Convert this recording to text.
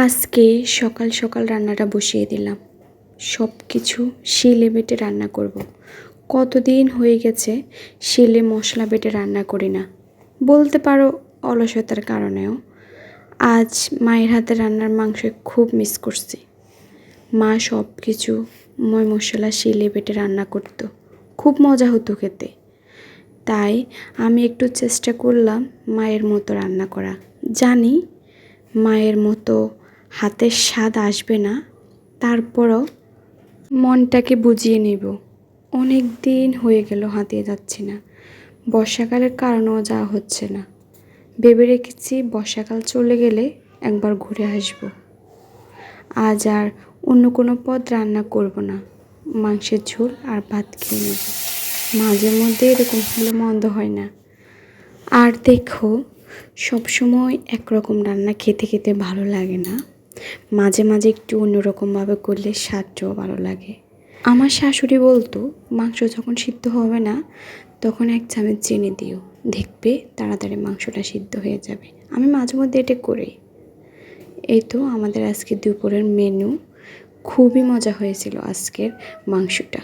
আজকে সকাল সকাল রান্নাটা বসিয়ে দিলাম। সব কিছু শিলে বেটে রান্না করব। কতদিন হয়ে গেছে শিলে মশলা বেটে রান্না করি না, বলতে পারো অলসতার কারণেও। আজ মায়ের হাতে রান্নার মাংস খুব মিস করছি। মা সব কিছু ময় মশলা শিলে বেটে রান্না করতো, খুব মজা হতো খেতে। তাই আমি একটু চেষ্টা করলাম মায়ের মতো রান্না করা। জানি মায়ের মতো হাতের স্বাদ আসবে না, তারপরও মনটাকে বুঝিয়ে নেব। অনেক দিন হয়ে গেল হাতিয়ে যাচ্ছি না, বর্ষাকালের কারণেও যাওয়া হচ্ছে না। ভেবে রেখেছি বর্ষাকাল চলে গেলে একবার ঘুরে আসব। আজ আর অন্য কোনো পদ রান্না করব না, মাংসের ঝোল আর ভাত খেয়ে নেব। মাঝে মধ্যে এরকম হলে মন্দ হয় না। আর দেখো, সবসময় একরকম রান্না খেতে খেতে ভালো লাগে না, মাঝে মাঝে একটু অন্যরকমভাবে করলে স্বাদটাও ভালো লাগে। আমার শাশুড়ি বলতো, মাংস যখন সিদ্ধ হবে না তখন 1 চামচ চিনি দিও, দেখবে তাড়াতাড়ি মাংসটা সিদ্ধ হয়ে যাবে। আমি মাঝে মধ্যে এটা করি। এই তো আমাদের আজকে দুপুরের মেনু। খুবই মজা হয়েছিল আজকের মাংসটা।